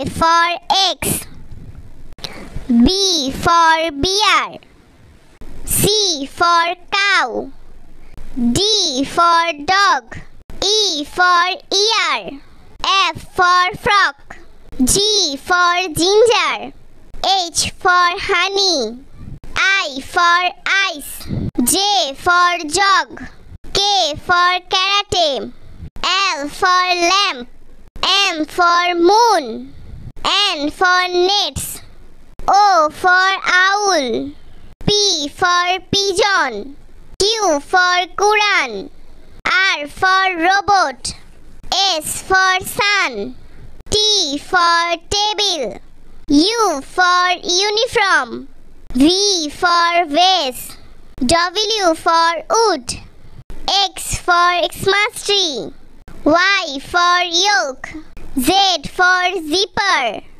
A for X. B for bear. C for cow. D for dog. E for ear. F for frog. G for ginger. H for honey. I for ice. J for jog. K for karate. L for lamp. M for moon. N for nets. O for owl. P for pigeon. Q for Quran. R for robot. S for sun. T for table. U for uniform. V for vase. W for wood. X for Xmas tree. Y for yoke. Z for zipper.